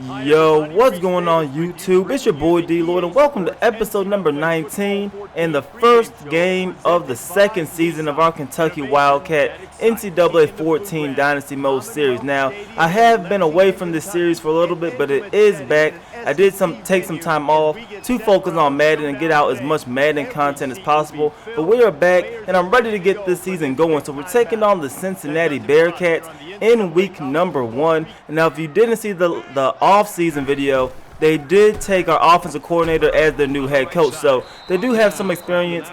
Yo, what's going on YouTube? It's your boy DLloyd and welcome to episode number 19 and the first game of the second season of our Kentucky Wildcat NCAA 14 Dynasty Mode series. Now, I have been away from this series for a little bit, but it is back. I did take some time off to focus on Madden and get out as much Madden content as possible, but we are back and I'm ready to get this season going. So we're taking on the Cincinnati Bearcats in week number 1. And now if you didn't see the off-season video, they did take our offensive coordinator as their new head coach, so they do have some experience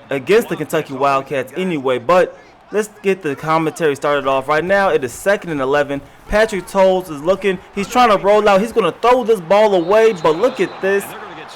against the Kentucky Wildcats anyway. But let's get the commentary started off. Right now it is 2nd and 11. Patrick Tolles is looking, he's trying to roll out, he's going to throw this ball away, but look at this,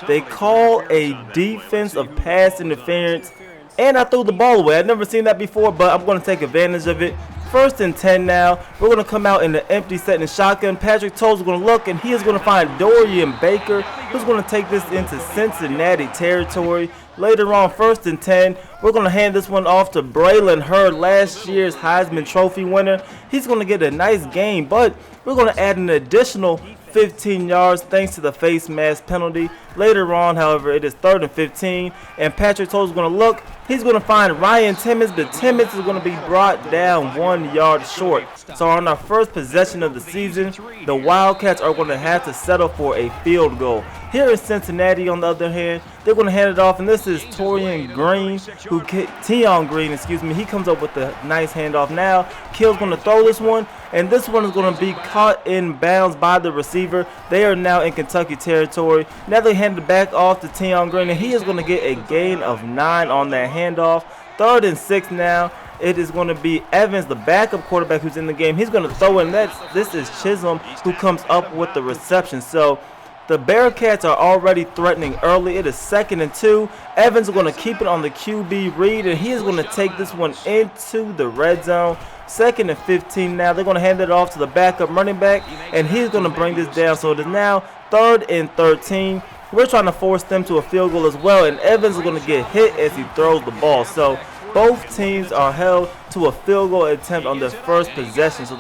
they call a defensive pass interference and I threw the ball away. I've never seen that before, but I'm going to take advantage of it. 1st and 10 now. We're going to come out in the empty set and shotgun. Patrick Tolles is going to look, and he is going to find Dorian Baker, who's going to take this into Cincinnati territory. Later on, 1st and 10, we're going to hand this one off to Braylon Hurd, last year's Heisman Trophy winner. He's going to get a nice game, but we're going to add an additional 15 yards thanks to the face mask penalty. Later on, however, it is 3rd and 15, and Patrick Tolles is going to look. He's going to find Ryan Timmons, but Timmons is going to be brought down 1 yard short. So on our first possession of the season, the Wildcats are going to have to settle for a field goal. Here in Cincinnati, on the other hand, they're going to hand it off, and this is Tion Green, he comes up with a nice handoff now. Kill's going to throw this one, and this one is going to be caught in bounds by the receiver. They are now in Kentucky territory. Now they hand it back off to Tion Green, and he is going to get a gain of 9 on that handoff. 3rd and 6 now. It is going to be Evans, the backup quarterback who's in the game. He's going to throw in. This is Chisholm who comes up with the reception. So the Bearcats are already threatening early. It is 2nd and 2. Evans is going to keep it on the QB read, and he is going to take this one into the red zone. 2nd and 15 now. They're going to hand it off to the backup running back, and he's going to bring this down. So it is now 3rd and 13. We're trying to force them to a field goal as well, and Evans is going to get hit as he throws the ball. So both teams are held to a field goal attempt on their first possession. So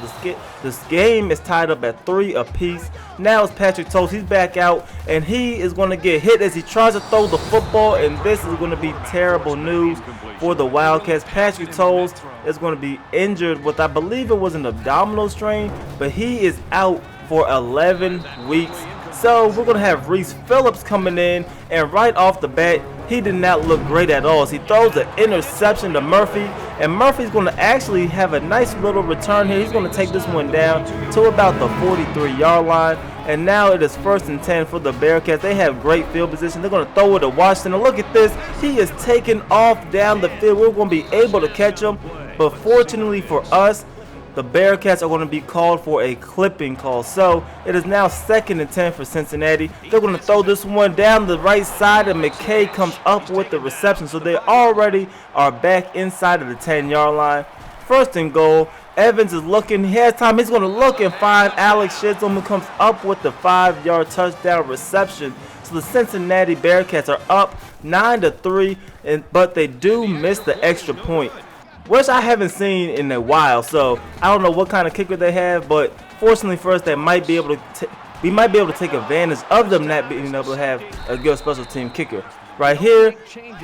this game is tied up at 3 apiece. Now it's Patrick Tolles. He's back out, and he is going to get hit as he tries to throw the football, and this is going to be terrible news for the Wildcats. Patrick Tolles is going to be injured with, I believe it was an abdominal strain, but he is out for 11 weeks. So we're going to have Reese Phillips coming in, and right off the bat, he did not look great at all. As he throws an interception to Murphy, and Murphy's going to actually have a nice little return here. He's going to take this one down to about the 43-yard line, and now it is 1st and 10 for the Bearcats. They have great field position. They're going to throw it to Washington, and look at this. He is taking off down the field. We're going to be able to catch him, but fortunately for us, the Bearcats are going to be called for a clipping call. So it is now 2nd and 10 for Cincinnati. They're going to throw this one down the right side, and McKay comes up with the reception. So they already are back inside of the 10-yard line. 1st and goal. Evans is looking. He has time. He's going to look and find Alex Chisholm, who comes up with the 5-yard touchdown reception. So the Cincinnati Bearcats are up 9-3, but they do miss the extra point, which I haven't seen in a while. So I don't know what kind of kicker they have, but fortunately for us, we might be able to take advantage of them not being able to have a good special team kicker. Right here,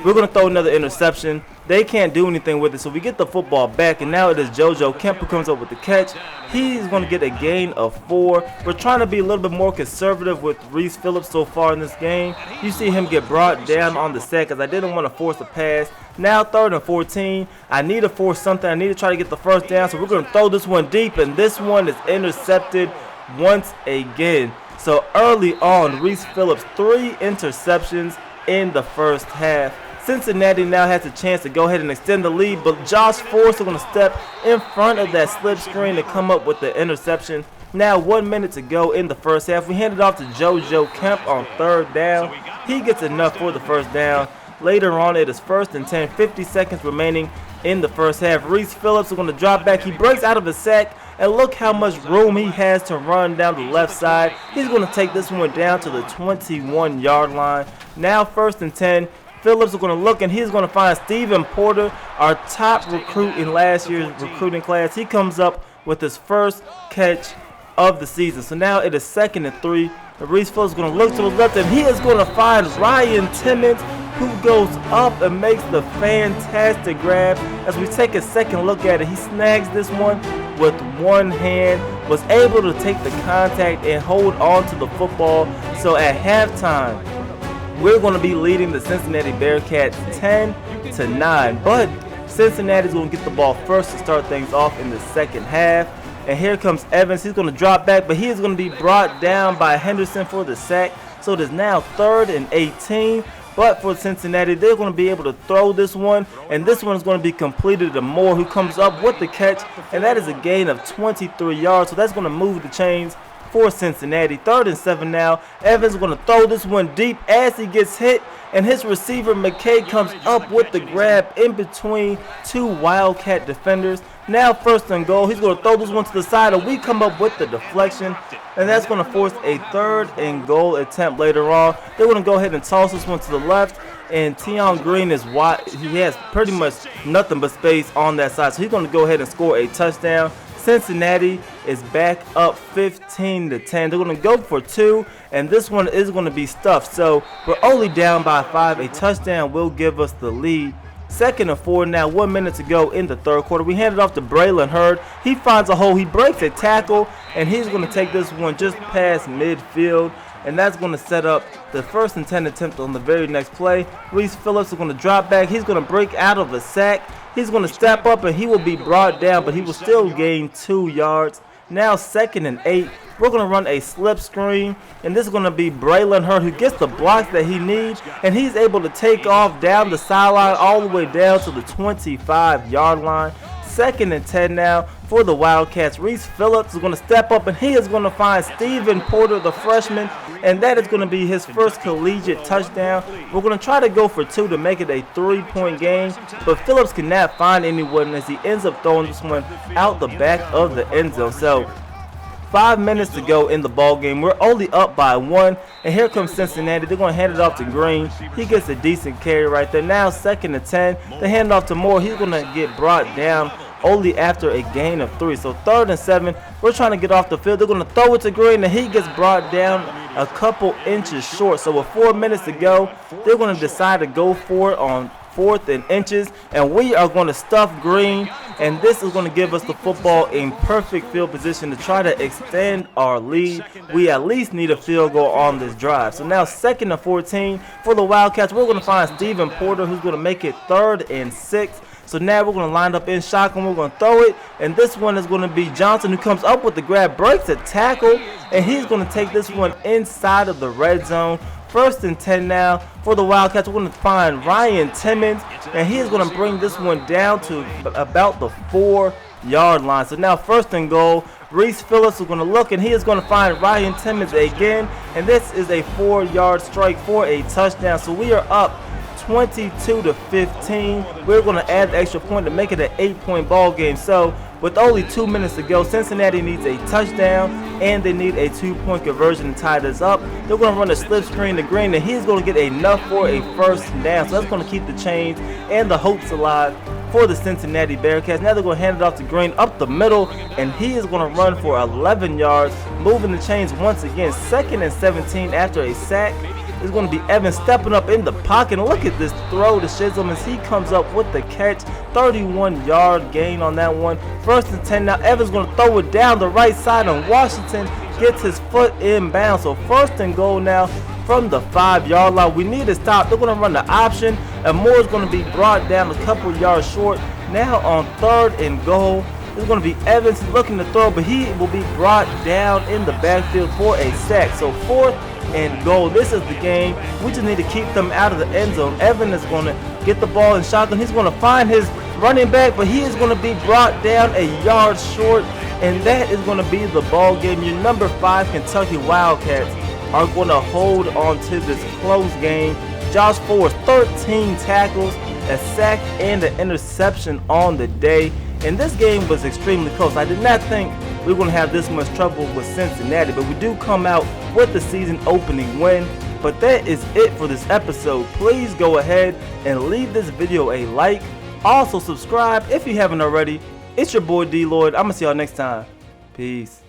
we're going to throw another interception. They can't do anything with it, so we get the football back, and now it is JoJo Kemp who comes up with the catch. He's going to get a gain of 4. We're trying to be a little bit more conservative with Reese Phillips so far in this game. You see him get brought down on the sack, as I didn't want to force a pass. Now 3rd and 14. I need to force something. I need to try to get the first down, so we're going to throw this one deep, and this one is intercepted once again. So early on, Reese Phillips, 3 interceptions in the first half. Cincinnati now has a chance to go ahead and extend the lead, but Josh Forrest is going to step in front of that slip screen to come up with the interception. Now 1 minute to go in the first half. We hand it off to JoJo Kemp on 3rd down. He gets enough for the first down. Later on, it is 1st and 10, 50 seconds remaining in the first half. Reese Phillips is going to drop back. He breaks out of the sack, and look how much room he has to run down the left side. He's going to take this one down to the 21-yard line. Now 1st and 10. Phillips is going to look, and he's going to find Stephen Porter, our top recruit in last year's recruiting class. He comes up with his first catch of the season. So now it is 2nd and 3. Reese Phillips is going to look to his left, and he is going to find Ryan Timmons, who goes up and makes the fantastic grab. As we take a second look at it, he snags this one with one hand, was able to take the contact and hold on to the football. So at halftime, we're going to be leading the Cincinnati Bearcats 10-9, but Cincinnati's going to get the ball first to start things off in the second half. And here comes Evans. He's going to drop back, but he is going to be brought down by Henderson for the sack. So it is now 3rd and 18. But for Cincinnati, they're going to be able to throw this one, and this one is going to be completed to Moore, who comes up with the catch, and that is a gain of 23 yards. So that's going to move the chains for Cincinnati. 3rd and 7 now. Evans is going to throw this one deep as he gets hit, and his receiver McKay comes up with the grab in between two Wildcat defenders. Now 1st and goal. He's going to throw this one to the side, and we come up with the deflection, and that's going to force a 3rd and goal attempt later on. They're going to go ahead and toss this one to the left, and Tion Green is wide. He has pretty much nothing but space on that side, so he's going to go ahead and score a touchdown. Cincinnati is back up 15-10. They're going to go for 2, and this one is going to be stuffed. So we're only down by 5. A touchdown will give us the lead. 2nd and 4 now, 1 minute to go in the 3rd quarter. We hand it off to Braylon Hurd. He finds a hole. He breaks a tackle, and he's going to take this one just past midfield. And that's going to set up the 1st and 10 attempt on the very next play. Reese Phillips is going to drop back. He's going to break out of a sack. He's going to step up, and he will be brought down, but he will still gain 2 yards. Now 2nd and 8. We're going to run a slip screen, and this is going to be Braylon Hurd, who gets the blocks that he needs, and he's able to take off down the sideline all the way down to the 25-yard line. 2nd and 10 now for the Wildcats. Reese Phillips is going to step up, and he is going to find Stephen Porter, the freshman, and that is going to be his first collegiate touchdown. We're going to try to go for 2 to make it a 3-point game, but Phillips cannot find anyone as he ends up throwing this one out the back of the end zone. So 5 minutes to go in the ball game. We're only up by 1, and here comes Cincinnati. They're going to hand it off to Green. He gets a decent carry right there. Now 2nd and 10. They hand it off to Moore. He's going to get brought down only after a gain of 3. So 3rd and 7. We're trying to get off the field. They're going to throw it to Green, and he gets brought down a couple inches short. So with 4 minutes to go, they're going to decide to go for it on 4th and inches, and we are going to stuff Green, and this is going to give us the football in perfect field position to try to extend our lead. We at least need a field goal on this drive. So now 2nd and 14 for the Wildcats. We're going to find Stephen Porter, who's going to make it 3rd and 6. So now we're going to line up in shotgun. We're going to throw it, and this one is going to be Johnson, who comes up with the grab, breaks a tackle, and he's going to take this one inside of the red zone. 1st and 10 now for the Wildcats. We're going to find Ryan Timmons, and he is going to bring this one down to about the 4-yard line. So now 1st and goal. Reese Phillips is going to look, and he is going to find Ryan Timmons again, and this is a 4-yard strike for a touchdown. So we are up 22-15. We're going to add the extra point to make it an 8-point ball game. So with only 2 minutes to go, Cincinnati needs a touchdown, and they need a 2-point conversion to tie this up. They're going to run a slip screen to Green, and he's going to get enough for a 1st down. So that's going to keep the chains and the hopes alive for the Cincinnati Bearcats. Now they're going to hand it off to Green up the middle, and he is going to run for 11 yards, moving the chains once again. 2nd and 17 after a sack. It's going to be Evans stepping up in the pocket. And look at this throw to Chisholm as he comes up with the catch. 31-yard gain on that one. 1st and 10 now. Evans going to throw it down the right side, and Washington gets his foot in bounds. So 1st and goal now from the 5-yard line. We need to stop. They're going to run the option, and Moore is going to be brought down a couple yards short. Now on 3rd and goal, it's going to be Evans looking to throw, but he will be brought down in the backfield for a sack. So 4th and goal. This is the game. We just need to keep them out of the end zone. Evans is going to get the ball in shotgun. He's going to find his running back, but he is going to be brought down a yard short, and that is going to be the ball game. Your number 5 Kentucky Wildcats are going to hold on to this close game. Josh Forrest, 13 tackles, a sack, and an interception on the day. And this game was extremely close. I did not think we were going to have this much trouble with Cincinnati, but we do come out with the season opening win. But that is it for this episode. Please go ahead and leave this video a like. Also subscribe if you haven't already. It's your boy D Lloyd. I'm going to see y'all next time. Peace.